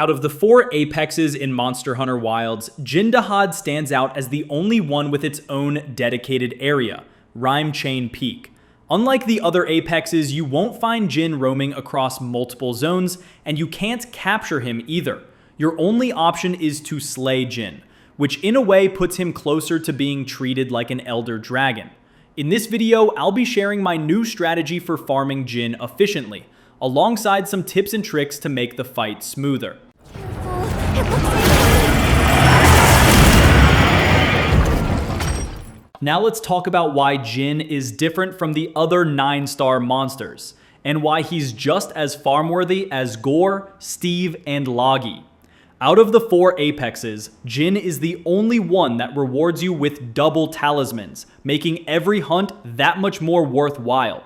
Out of the 4 apexes in Monster Hunter Wilds, Jin Dahaad stands out as the only one with its own dedicated area, Rimechain Peak. Unlike the other apexes, you won't find Jin roaming across multiple zones, and you can't capture him either. Your only option is to slay Jin, which in a way puts him closer to being treated like an elder dragon. In this video, I'll be sharing my new strategy for farming Jin efficiently, alongside some tips and tricks to make the fight smoother. Now let's talk about why Jin is different from the other 9-star monsters, and why he's just as farm-worthy as Gore, Steve, and Logi. Out of the 4 apexes, Jin is the only one that rewards you with double talismans, making every hunt that much more worthwhile.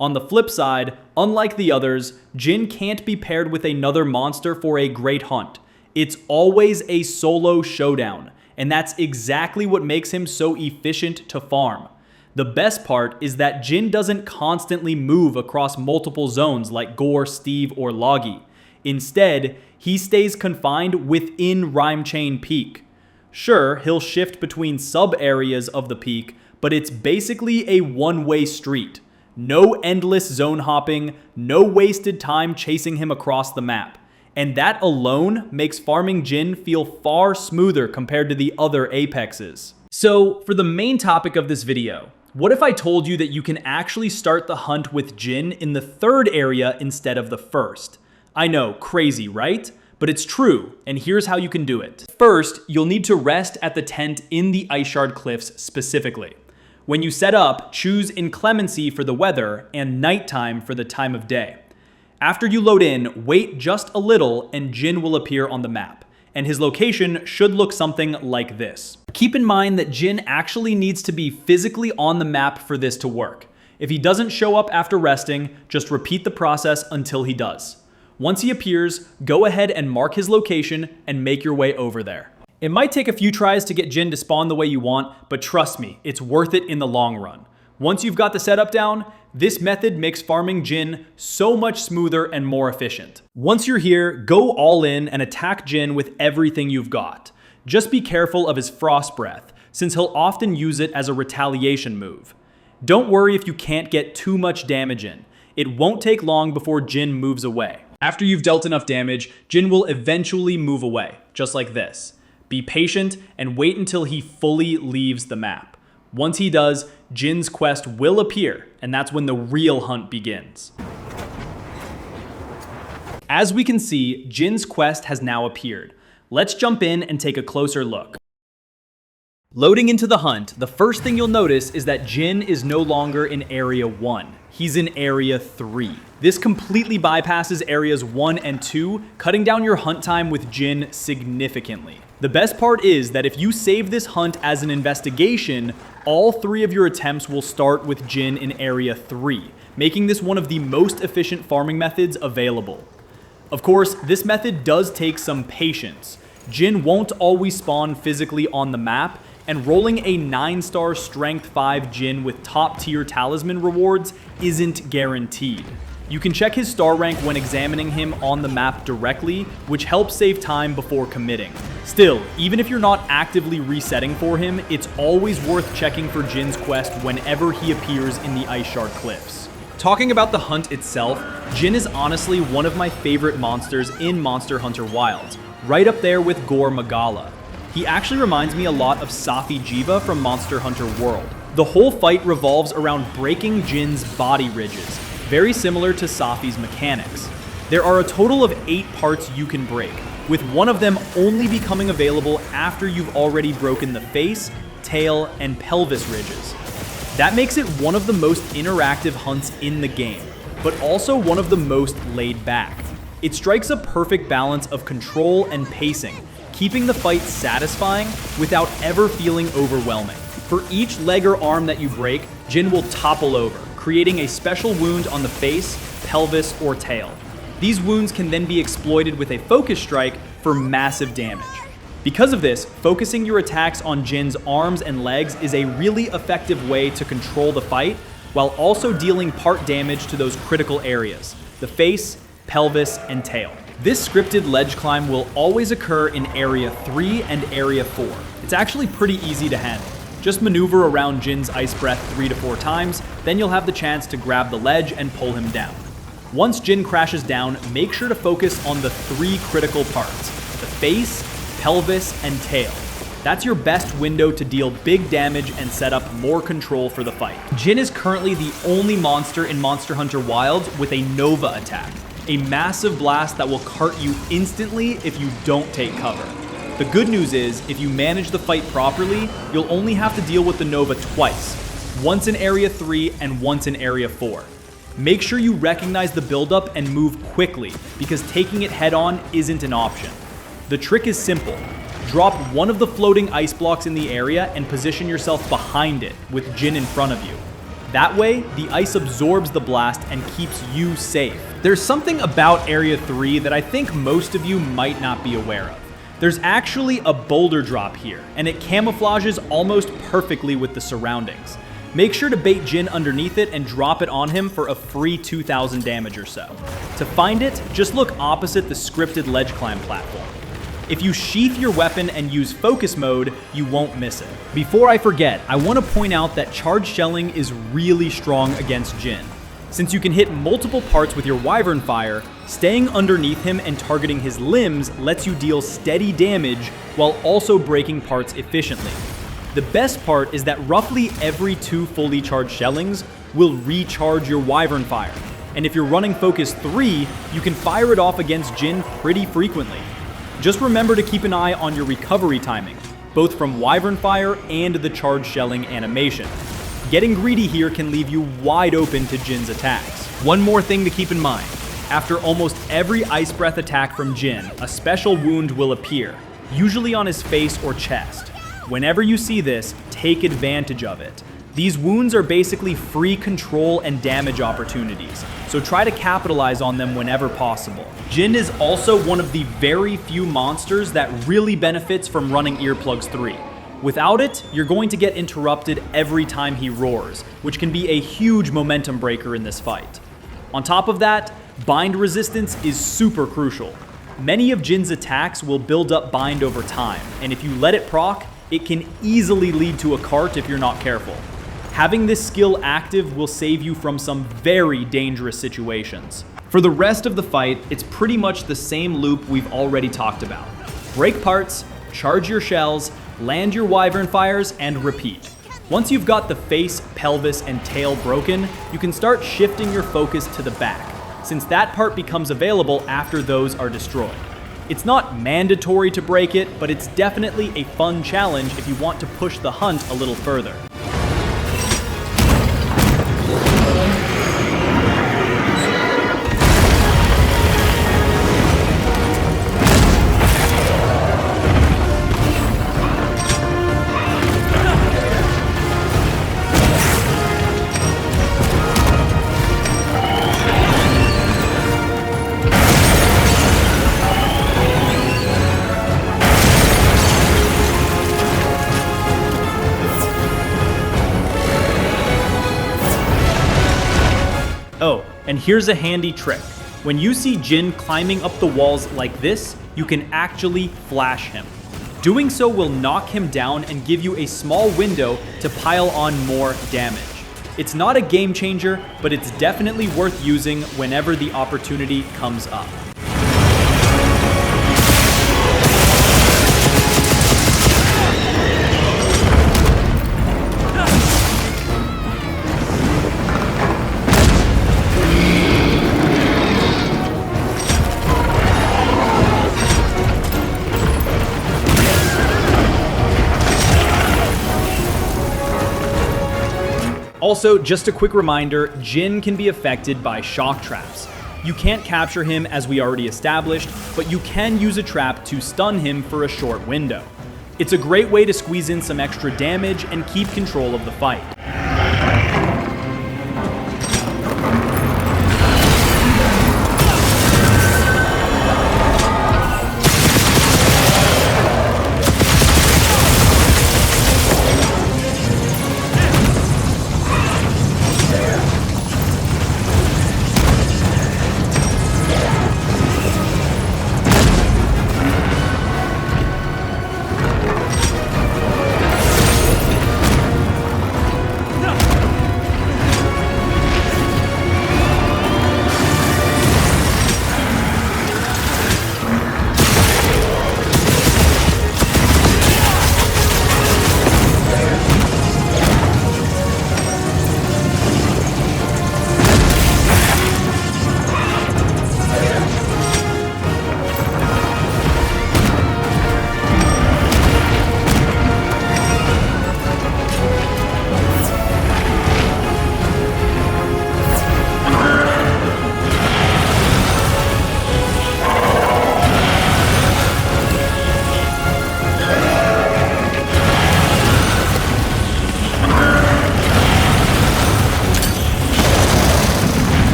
On the flip side, unlike the others, Jin can't be paired with another monster for a great hunt. It's always a solo showdown, and that's exactly what makes him so efficient to farm. The best part is that Jin doesn't constantly move across multiple zones like Gore, Steve, or Logi. Instead, he stays confined within Rimechain Peak. Sure, he'll shift between sub-areas of the peak, but it's basically a one-way street. No endless zone hopping, no wasted time chasing him across the map. And that alone makes farming Jin feel far smoother compared to the other apexes. So, for the main topic of this video, what if I told you that you can actually start the hunt with Jin in the 3rd area instead of the 1st? I know, crazy, right? But it's true, and here's how you can do it. First, you'll need to rest at the tent in the Ice Shard Cliffs specifically. When you set up, choose Inclemency for the weather and Nighttime for the time of day. After you load in, wait just a little and Jin will appear on the map, and his location should look something like this. Keep in mind that Jin actually needs to be physically on the map for this to work. If he doesn't show up after resting, just repeat the process until he does. Once he appears, go ahead and mark his location and make your way over there. It might take a few tries to get Jin to spawn the way you want, but trust me, it's worth it in the long run. Once you've got the setup down, this method makes farming Jin so much smoother and more efficient. Once you're here, go all in and attack Jin with everything you've got. Just be careful of his Frost Breath, since he'll often use it as a retaliation move. Don't worry if you can't get too much damage in. It won't take long before Jin moves away. After you've dealt enough damage, Jin will eventually move away, just like this. Be patient and wait until he fully leaves the map. Once he does, Jin's quest will appear, and that's when the real hunt begins. As we can see, Jin's quest has now appeared. Let's jump in and take a closer look. Loading into the hunt, the first thing you'll notice is that Jin is no longer in Area 1. He's in Area 3. This completely bypasses Areas 1 and 2, cutting down your hunt time with Jin significantly. The best part is that if you save this hunt as an investigation, all 3 of your attempts will start with Jin in Area 3, making this one of the most efficient farming methods available. Of course, this method does take some patience. Jin won't always spawn physically on the map, and rolling a 9-star Strength 5 Jin with top-tier talisman rewards isn't guaranteed. You can check his star rank when examining him on the map directly, which helps save time before committing. Still, even if you're not actively resetting for him, it's always worth checking for Jin's quest whenever he appears in the Ice Shard Cliffs. Talking about the hunt itself, Jin is honestly one of my favorite monsters in Monster Hunter Wilds, right up there with Gore Magala. He actually reminds me a lot of Safi Jiva from Monster Hunter World. The whole fight revolves around breaking Jin's body ridges, very similar to Safi's mechanics. There are a total of 8 parts you can break, with one of them only becoming available after you've already broken the face, tail, and pelvis ridges. That makes it one of the most interactive hunts in the game, but also one of the most laid back. It strikes a perfect balance of control and pacing, keeping the fight satisfying without ever feeling overwhelming. For each leg or arm that you break, Jin will topple over, creating a special wound on the face, pelvis, or tail. These wounds can then be exploited with a focus strike for massive damage. Because of this, focusing your attacks on Jin's arms and legs is a really effective way to control the fight, while also dealing part damage to those critical areas, the face, pelvis, and tail. This scripted ledge climb will always occur in Area 3 and Area 4. It's actually pretty easy to handle. Just maneuver around Jin's Ice Breath 3 to 4 times, then you'll have the chance to grab the ledge and pull him down. Once Jin crashes down, make sure to focus on the 3 critical parts: the face, pelvis, and tail. That's your best window to deal big damage and set up more control for the fight. Jin is currently the only monster in Monster Hunter Wilds with a Nova attack, a massive blast that will cart you instantly if you don't take cover. The good news is, if you manage the fight properly, you'll only have to deal with the Nova twice, once in Area 3 and once in Area 4. Make sure you recognize the buildup and move quickly, because taking it head-on isn't an option. The trick is simple. Drop one of the floating ice blocks in the area and position yourself behind it, with Jin in front of you. That way, the ice absorbs the blast and keeps you safe. There's something about Area 3 that I think most of you might not be aware of. There's actually a boulder drop here, and it camouflages almost perfectly with the surroundings. Make sure to bait Jin underneath it and drop it on him for a free 2,000 damage or so. To find it, just look opposite the scripted ledge climb platform. If you sheath your weapon and use focus mode, you won't miss it. Before I forget, I want to point out that charge shelling is really strong against Jin. Since you can hit multiple parts with your Wyvern Fire, staying underneath him and targeting his limbs lets you deal steady damage while also breaking parts efficiently. The best part is that roughly every 2 fully charged shellings will recharge your Wyvern Fire, and if you're running Focus 3, you can fire it off against Jin pretty frequently. Just remember to keep an eye on your recovery timing, both from Wyvern Fire and the charge shelling animation. Getting greedy here can leave you wide open to Jin's attacks. One more thing to keep in mind. After almost every Ice Breath attack from Jin, a special wound will appear, usually on his face or chest. Whenever you see this, take advantage of it. These wounds are basically free control and damage opportunities, so try to capitalize on them whenever possible. Jin is also one of the very few monsters that really benefits from running Earplugs 3. Without it, you're going to get interrupted every time he roars, which can be a huge momentum breaker in this fight. On top of that, bind resistance is super crucial. Many of Jin's attacks will build up bind over time, and if you let it proc, it can easily lead to a cart if you're not careful. Having this skill active will save you from some very dangerous situations. For the rest of the fight, it's pretty much the same loop we've already talked about. Break parts, charge your shells, land your Wyvern Fires, and repeat. Once you've got the face, pelvis, and tail broken, you can start shifting your focus to the back, since that part becomes available after those are destroyed. It's not mandatory to break it, but it's definitely a fun challenge if you want to push the hunt a little further. Oh, and here's a handy trick. When you see Jin climbing up the walls like this, you can actually flash him. Doing so will knock him down and give you a small window to pile on more damage. It's not a game changer, but it's definitely worth using whenever the opportunity comes up. Also, just a quick reminder, Jin can be affected by shock traps. You can't capture him as we already established, but you can use a trap to stun him for a short window. It's a great way to squeeze in some extra damage and keep control of the fight.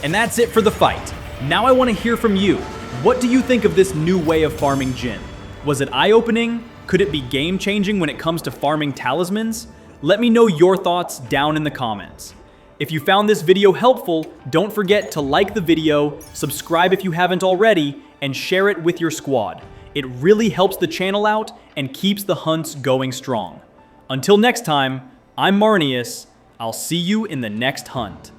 And that's it for the fight. Now I want to hear from you. What do you think of this new way of farming Jin? Was it eye-opening? Could it be game-changing when it comes to farming talismans? Let me know your thoughts down in the comments. If you found this video helpful, don't forget to like the video, subscribe if you haven't already, and share it with your squad. It really helps the channel out and keeps the hunts going strong. Until next time, I'm Marneus. I'll see you in the next hunt.